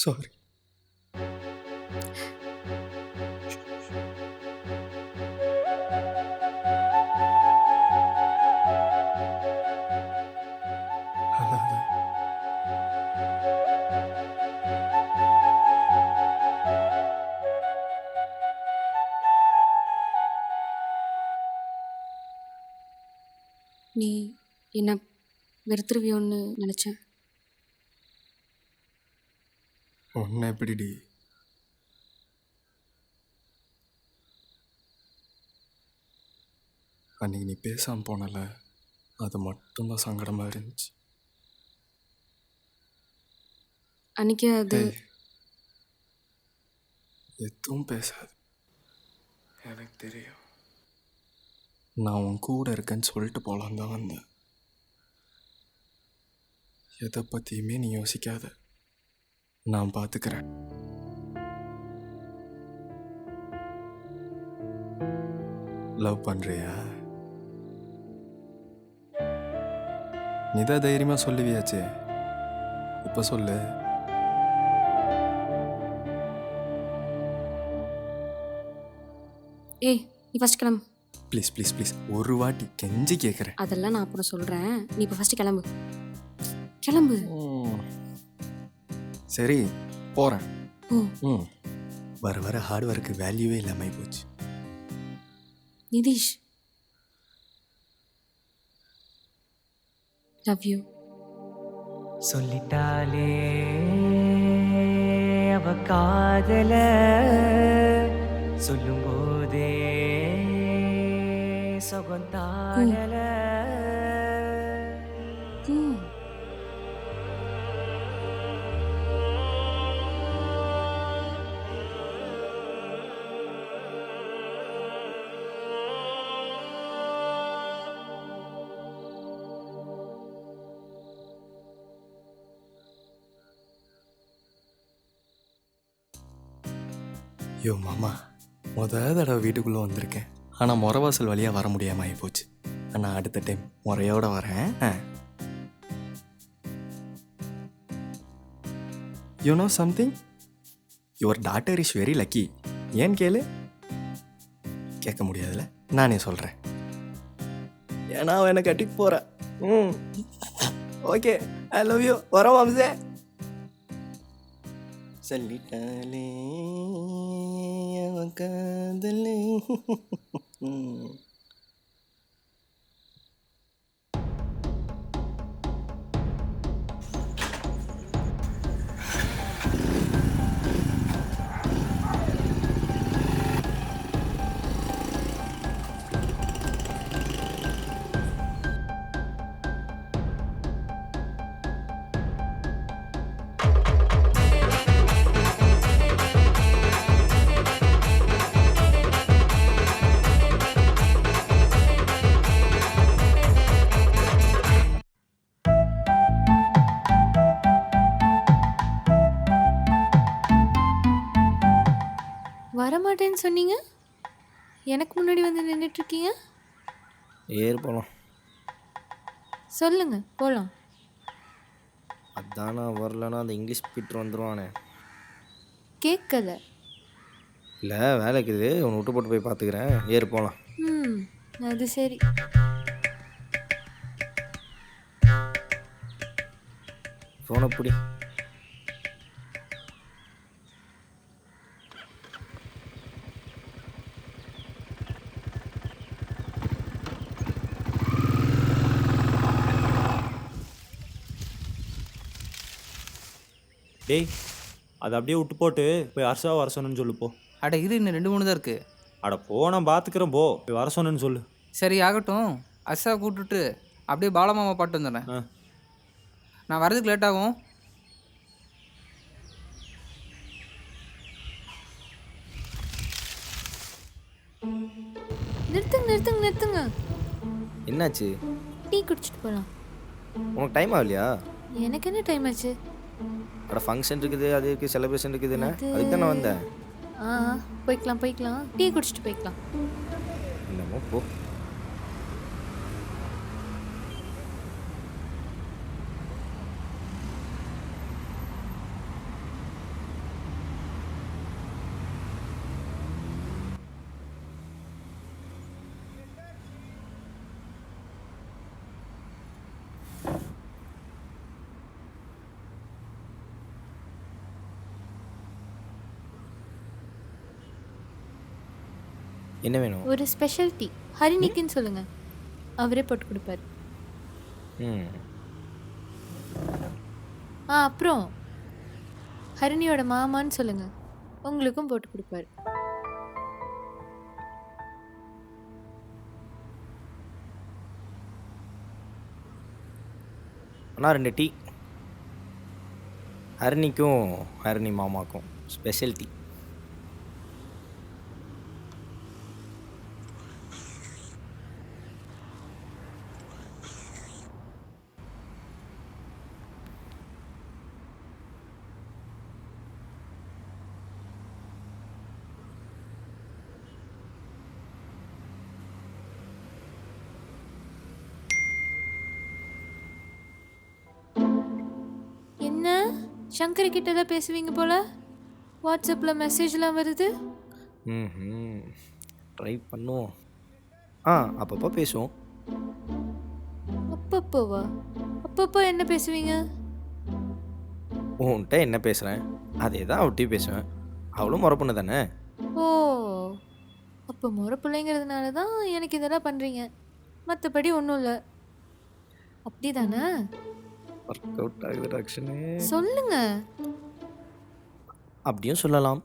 Sorry. அழாத. நீ என்ன வெறுத்துருவியோன்னு நினச்சேன். உன்னை எப்படிடி? அன்னைக்கு நீ பேசாமல் போனல, அது மட்டும்தான் சங்கடமாக இருந்துச்சு. அன்றைக்கி அது ஏய், எதுவும் பேசாது. எனக்கு தெரியும். நான் உன் கூட இருக்கேன்னு சொல்லிட்டு போகலான் தான் வந்தேன். எதை பற்றியுமே நீ யோசிக்காத, நான் பார்த்துக்கிறேன். லவ் பண்ணுறியா? நீ தான் தைரியமாக சொல்லுவியாச்சே, இப்போ சொல்லு. ஏய், நீ ஃபஸ்ட் கிளம்பு. ப்ளீஸ் ப்ளீஸ் ப்ளீஸ், ஒரு வாட்டி கெஞ்சி கேட்குறேன். அதெல்லாம் நான் அப்புறம் சொல்கிறேன். நீ இப்போ ஃபஸ்ட்டு கிளம்பு. கிளம்பு. சரி, போகிறேன். ஓ வர வர ஹார்ட் ஒர்க்கு வேல்யூவே இல்லாமல் போச்சு. Nitish, love you. சொல்லிட்டாலே அவ காதல, சொல்லும் போதே சுகந்தாடல. யோ மாமா, தடவை வீட்டுக்குள்ளே வந்திருக்கேன். ஆனால் முறவாசல் வழியாக வர முடியாமல் ஆகிப்போச்சு. ஆனால் அடுத்த டைம் முறையோட வரேன். You know something, your daughter is very lucky. ஏன்னு கேளு. கேட்க முடியாதுல்ல, நானே சொல்கிறேன். ஏன்னா அவன் என்னை கட்டிட்டு போகிறேன். Okay, I love you. வரோம் மாம்சே. சொல்லிட்டாலே அவன் காதலே. வரமாட்டேன்னு சொன்னீங்க, எனக்கு முன்னாடி வந்து நின்றுட்டுருக்கீங்க. ஏறு போகலாம். சொல்லுங்க, போகலாம். அதான் நான் வரலன்னா அந்த இங்கிலீஷ் பீட்டர் வந்துடுவானே. கேட்கல. இல்லை, வேலைக்கு இது உன்னை விட்டு போட்டு போய் பார்த்துக்கிறேன். ஏறு போகலாம். அது சரி. ஃபோனை பிடி. டேய், அதை அப்படியே விட்டு போட்டு போய் ஹர்ஷா வர சொன்னு சொல்லு போ. அட இரு, இன்னும் 2-3 தான் இருக்குது. அட போ, நான் பார்த்துக்கிறேன் போ. போய் வர சொன்னு சொல்லு. சரி ஆகட்டும். அர்ஷா கூப்பிட்டுட்டு அப்படியே பாலமாமா பாட்டு வந்துடுறேன். நான் வரதுக்கு லேட் ஆகும். நிறுத்துங்க நிறுத்துங்க நிறுத்துங்க. என்னாச்சு? டீ குடிச்சிட்டு போகலாம். உனக்கு டைம் ஆகலையா? எனக்கு என்ன டைம் ஆச்சு? அட ஃபங்க்ஷன் இருக்குது, அது இருக்குது, செலிப்ரேஷன் இருக்குதுண்ணே. அதுக்கு தான் நான் வந்தேன். போய்க்கலாம் போய்க்கலாம். டீ குடிச்சிட்டு போய்க்கலாம். என்னமோ போ. என்ன வேணும்? ஒரு ஸ்பெஷல் டீ ஹரிணிக்குன்னு சொல்லுங்க, அவரே போட்டு கொடுப்பாரு. ம். அப்புறம் ஹரிணியோட மாமான்னு சொல்லுங்க, உங்களுக்கும் போட்டு கொடுப்பாரு. அண்ணா 2 டீ. ஹரிணிக்கும் ஹரிணி மாமாக்கும் ஸ்பெஷல் டீ. என்ன சங்கர் கிட்ட தான் பேசுவீங்க போல, வாட்ஸ்அப்பில் மெசேஜ்லாம் வருது. ம். ட்ரை பண்ணுவோம். அப்பப்போ பேசுவோம். அப்பப்போவா? அப்பப்போ என்ன பேசுவீங்க? உன்கிட்ட என்ன பேசுகிறேன் அதே தான் அவட்டையும் பேசுவேன். அவளும் முறை பொண்ணு தானே. ஓ, அப்போ முறை பிள்ளைங்கிறதுனால தான் எனக்கு இதெல்லாம் பண்ணுறீங்க, மற்றபடி ஒன்றும் இல்லை, அப்படி தானே? ஒர்க் அவுட் ஆகுது ஆக்ஷனு. சொல்லுங்க. அப்படியும் சொல்லலாம்.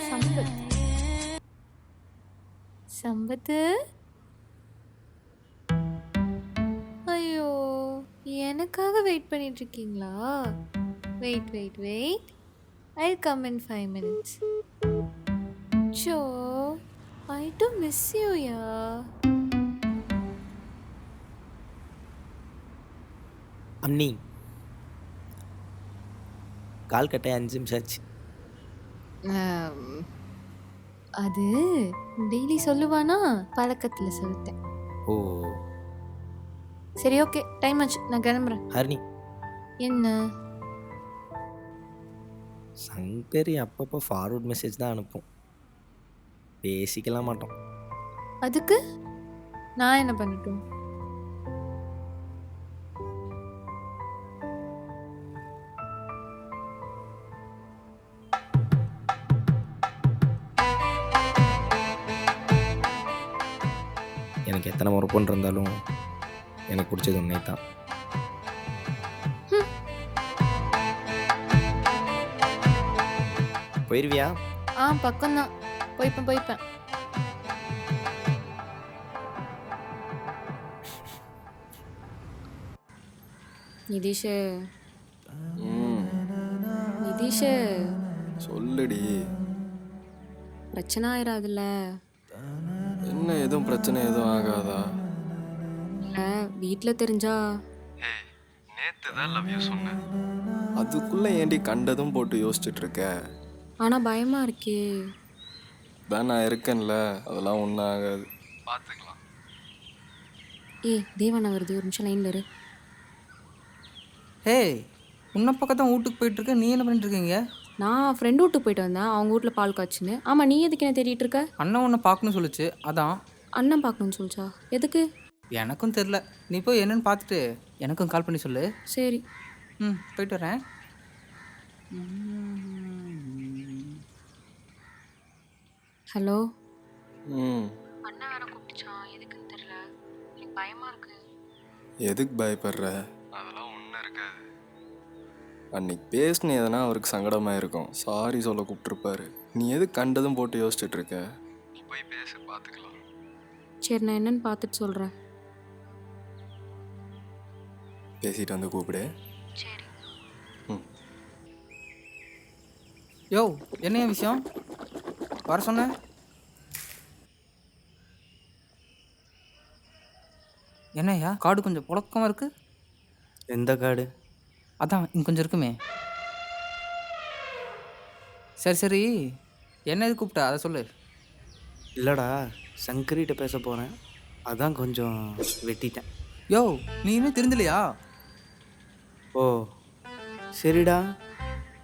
சம்பத். சம்பத்து, ஐயோ, எனக்காக வெயிட் பண்ணிட்டு இருக்கீங்களா? Wait wait wait, I come in 5 minutes. So, I do miss you ya. அண்ணி கால் கட்டாய 5 நிமிஷம் ஆச்சு. அது டெய்லி சொல்லுவானா, பழக்கத்தில் சொல்லிட்டேன். ஓ சரி, ஓகே, டைம் ஆச்சு, நான் கிளம்புறேன். ஹரிணி, என்ன? சங்கரி அப்பப்போ ஃபார்வர்ட் மெசேஜ் தான் அனுப்பும், பேசிக்கலாம் மாட்டோம். அதுக்கு நான் என்ன பண்ணட்டும்? எனக்கு எத்தனை முறை பொண்ணு இருந்தாலும் எனக்கு பிடிச்சது உன்னை தான். போயிருவியா? பக்கம்தான், போய்ப்பேன். நிதிஷ் ம், நிதிஷ், சொல்லுடி. பிரச்சனை ஆயிராதுல்ல? என்ன எதுவும் பிரச்சனை எதுவும் ஆகாதா? இல்லை, வீட்டில் தெரிஞ்சா? நேத்து தான் லவ் யூ சொன்னேன், அதுக்குள்ள ஏண்டி கண்டதும் போட்டு யோசிச்சுட்டு இருக்க? ஆனால் பயமாக இருக்கே. தான் நான் இருக்கேன்ல, அதெல்லாம் ஒன்றும் ஆகாது, பார்த்துக்கலாம். தேவண்ணா வருது, ஒரு நிமிஷம் லைனில் இரு. ஏய், உன்னை பக்கம் தான் வீட்டுக்கு போயிட்டுருக்க, நீ என்ன பண்ணிட்டு இருக்கீங்க? நான் ஃப்ரெண்டு வீட்டுக்கு போயிட்டு வந்தேன், அவங்க வீட்டில் பால் காய்ச்சின்னு. ஆமாம், நீ எதுக்கு என்ன தேடிட்டு இருக்க? அண்ணன் உன்னை பார்க்கணும்னு சொல்லுச்சு, அதான். அண்ணன் பார்க்கணும்னு சொல்லிச்சா? எதுக்கு? எனக்கும் தெரில, நீ போய் என்னன்னு பார்த்துட்டு எனக்கும் கால் பண்ணி சொல்லு. சரி. போயிட்டு வரேன். ஹலோ. ம், அண்ணா வேற கூப்பிட்டுச்சான், எதுக்குன்னு தெரியல, எனக்கு பயமாக இருக்கு. எதுக்கு பயப்படுற? அதெல்லாம் ஒன்றும் இருக்காது. அன்னைக்கு பேசினே எதனா அவருக்கு சங்கடமாக இருக்கும், சாரி சொல்ல கூப்பிட்டுருப்பாரு. நீ எது கண்டதும் போட்டு யோசிச்சுட்டு இருக்க? நீ போய் பேச, பார்த்துக்கலாம். சரி, நான் என்னன்னு பார்த்துட்டு சொல்கிறேன். பேசிட்டு வந்து கூப்பிடு. சரி. யோ, என்னைய விஷயம் வர சொன்ன? என்னய்யா காடு கொஞ்சம் புழக்கமாக இருக்கு? எந்த கார்டு? அதான் இங்கே கொஞ்சம் இருக்குமே. சரி, என்ன இது கூப்பிட்டா அதை சொல்லு. இல்லைடா, சங்கரிட்ட பேச போகிறேன், அதான் கொஞ்சம் வெட்டிட்டேன். யோ, நீ இன்னும் தெரிஞ்சலையா? ஓ சரிடா,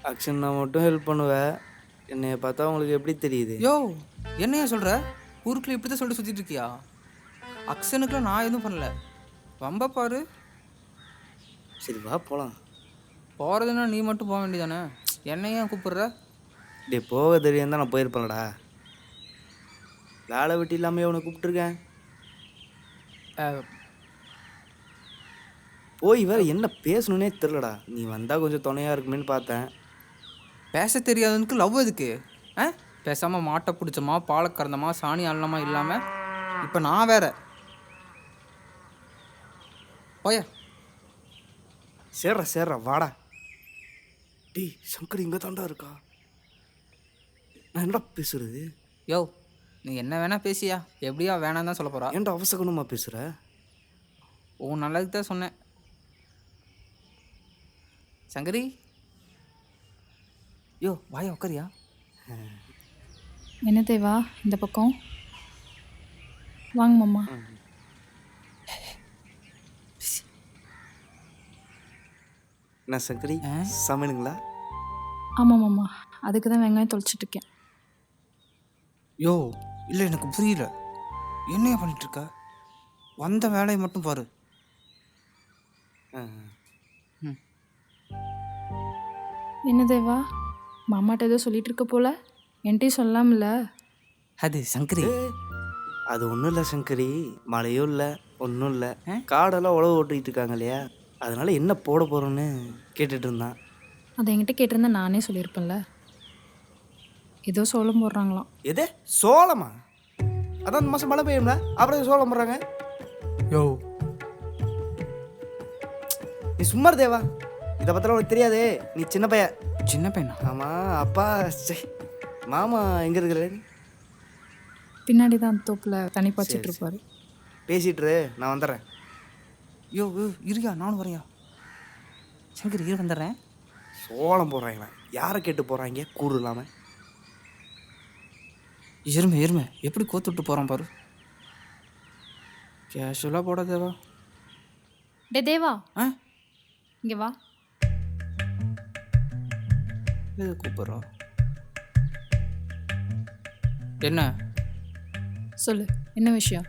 அக்ஷன் நான் மட்டும் ஹெல்ப் பண்ணுவேன், என்னைய பார்த்தா உங்களுக்கு எப்படி தெரியுது? யோ, என்னையா சொல்கிற? ஊருக்குள்ள இப்படி தான் சொல்லிட்டு சுற்றிட்டு இருக்கியா? அக்ஷனுக்குலாம் நான் எதுவும் பண்ணல, ரொம்ப பாரு. சரி வா போகலாம். போகிறதுன்னா நீ மட்டும் போக வேண்டியதானே, என்னையா கூப்பிடுற? டே போக தெரியும் தான் நான் போயிருப்பேன்டா. வேலை வெட்டி இல்லாமல் உன்னை கூப்பிட்டுருக்கேன். போய் வேற என்ன பேசணுன்னே தெரிலடா. நீ வந்தால் கொஞ்சம் துணையாக இருக்குமேன்னு பார்த்தேன். பேச தெரியாதவனுக்கு லவ் எதுக்கு? பேசாமல் மாட்டை பிடிச்சமா பாலை கறந்தமா சாணி அள்ளமா இல்லாமல் இப்போ நான் வேற போயா. சேர்றா வாடா. டேய் சங்கர் இங்கே தாண்டா இருக்கா. நான் என்னடா பேசுறது? யோ நீ என்ன வேணா பேசியா, எப்படியா வேணாம் தான் சொல்ல போறா? ஏன்டா அவசகனமா பேசுகிற? உன் நல்லதுக்கு தான் சொன்னேன். சங்கரி யோ வாயா உட்காரியா. என்ன தேவா இந்த பக்கம் வாங்க மாமா. என்ன சங்கரி சமையலுங்களா? ஆமாம் மாமா, அதுக்கு தான் வெங்காயம் தொலைச்சிட்டு இருக்கேன். யோ இல்லை எனக்கு புரியல, என்னையா பண்ணிட்டு இருக்க? வந்த வேலையை மட்டும் பாரு. என்ன தேவா மாமாட்ட ஏதோ சொல்லிட்டு இருக்க போல, என்கிட்டயும் சொல்லலாம்ல. அது சங்கரி. அது ஒன்றும் இல்லை சங்கரி, மழையும் இல்லை ஒன்றும் இல்லை, காடெல்லாம் உழவு ஓட்டிகிட்டு இருக்காங்க இல்லையா, அதனால என்ன போட போகிறோன்னு கேட்டுட்டு இருந்தான். அதை என்கிட்ட கேட்டிருந்தா நானே சொல்லியிருப்பேன்ல. ஏதோ சோளம் போடுறாங்களாம். எது சோளமா? அதான் இந்த மாதம் மழை பெய்யும்ல, அப்புறம் சோளம் போடுறாங்க. யோ நீ சும்மா இரு தேவா, இதை பற்றிலாம் உனக்கு தெரியாது, நீ சின்ன பையன். சின்ன பையனா? ஆமாம் அப்பா மாமா எங்கே இருக்கிறாரு? பின்னாடி தான் அந்த தோப்பில் தண்ணி பாய்ச்சிட்டு இருப்பாரு. பேசிட்டுரு, நான் வந்துடுறேன். யோ இருயா நானும் வரையா. சங்கரி இரு வந்துடுறேன். சோளம் போடுறாங்களா? யாரை கேட்டு போகிறாங்க கூறு இல்லாமல்? எருமை எப்படி கோத்துட்டு போகிறான் பாரு. கேஷுவலாக போட தேவா. டே தேவா ஆ இங்கே வா. எது கூப்பிட்றோம்? என்ன சொல்லு என்ன விஷயம்?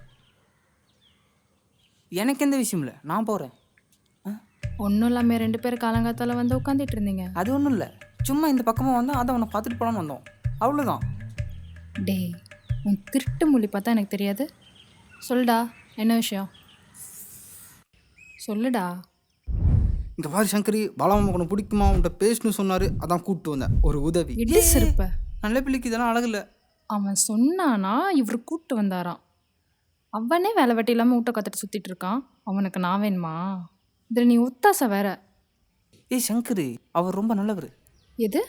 எனக்கு எந்த விஷயம் இல்லை, நான் போகிறேன். ஒன்றும் இல்லாமல் 2 பேர் காலங்காத்தால வந்து உட்காந்துட்டு இருந்தீங்க. அது ஒன்றும் இல்லை, சும்மா இந்த பக்கமாக வந்தோம், அதை அவனை பார்த்துட்டு போகலான்னு வந்தோம், அவ்வளோதான். டே உன் திருட்டு மொழி பார்த்தா எனக்கு தெரியாது. சொல்லுடா என்ன விஷயம் சொல்லுடா. இங்கே பாரு சங்கரி, பாலாமாமா உனக்கு பிடிக்குமா, உன்கிட்ட பேசணும்னு சொன்னார், அதான் கூப்பிட்டு வந்தேன். ஒரு உதவி. இடி சிரிப்ப. நல்ல பிள்ளைக்கு இதெல்லாம் அழகு இல்லை. அவன் சொன்னானா இவர் கூப்பிட்டு வந்தாராம். அவனே வேலை வெட்டி இல்லாமல் வீட்டை கற்றுட்டு சுற்றிட்டு இருக்கான். அவனுக்கு நான் வேணுமா? இதில் நீ ஒத்தாசை வேற. ஏய் சங்கரி, அவர் ரொம்ப நல்லவர். எது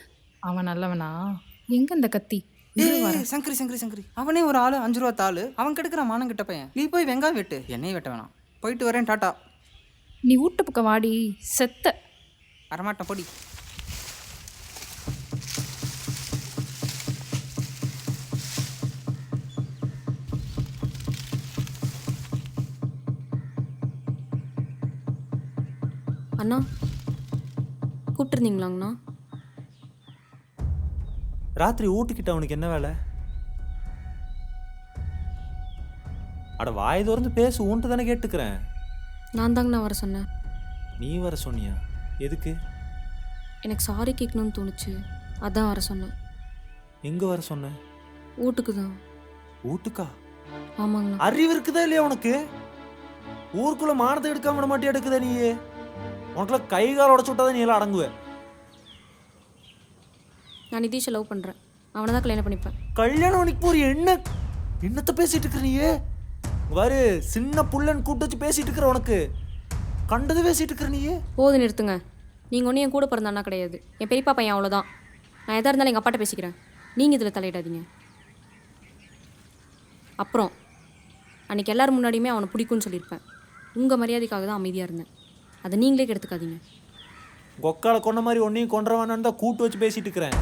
அவன் நல்லவனா? எங்கே இந்த கத்தி? ஏய் சங்கரி சங்கரி சங்கரி, அவனே ஒரு ஆள், 5 ரூபா தாள், அவன் கெடுக்கிற மானம் கிட்ட பையன். நீ போய் வெங்காயம் வெட்டு, என்னையும் வெட்ட வேணாம். போயிட்டு வரேன், டாட்டா. நீ வீட்டு பக்கம் வாடி செத்த. வரமாட்டேன் பொடி. அண்ணா கூப்பிட்டுருந்தீங்களாங்கண்ணா? ராத்திரி வீட்டுக்கிட்ட அவனுக்கு என்ன வேலை? அட வாய் திறந்து பேசு, உன்ட்டு தானே கேட்டுக்கிறேன். நான் தாங்கண்ணா வர சொன்னேன். நீ வர சொன்னியா? எதுக்கு? எனக்கு சாரி கேட்கணும்னு தோணுச்சு, அதான் வர சொன்னேன். எங்கே வர சொன்ன? வீட்டுக்கு தான். வீட்டுக்கா? ஆமாங்கண்ணா. அறிவு இருக்குதா இல்லையா உனக்கு? ஊருக்குள்ள மானத்தை எடுக்காம விட மாட்டியா எடுக்குதா நீ? உனக்குலாம் கை கால் உடச்சு விட்டாதான் நீ எல்லாம் அடங்குவ. நான் நிதிஷை லவ் பண்ணுறேன், அவனை தான் கல்யாணம் பண்ணிப்பேன். கல்யாணம் பண்ணிக்கு போற என்னத்தை பேசிட்டு இருக்கிற நீ? பாரு, சின்ன புள்ளன்னு கூப்பிட்டு வச்சு பேசிட்டு இருக்கிற, உனக்கு கண்டது பேசிட்டு இருக்கிற நீ. போது நிறுத்துங்க. நீங்கள் ஒன்றும் என் கூட பிறந்த அண்ணா கிடையாது, என் பெரியப்பா பையன், அவ்வளோதான். நான் எதாக இருந்தாலும் எங்கள் அப்பாட்ட பேசிக்கிறேன், நீங்கள் இதில் தலையிடாதீங்க. அப்புறம் அன்றைக்கி எல்லோரும் முன்னாடியுமே அவனை பிடிக்கும்னு சொல்லியிருப்பேன். உங்கள் மரியாதைக்காக தான் அமைதியாக இருந்தேன், அதை நீங்களே கெடுத்துக்காதீங்க. கொக்கால கொண்ட மாதிரி ஒன்றையும் கொண்டுற வேணான்னு தான் கூட்டு வச்சு பேசிட்டு இருக்கிறேன்.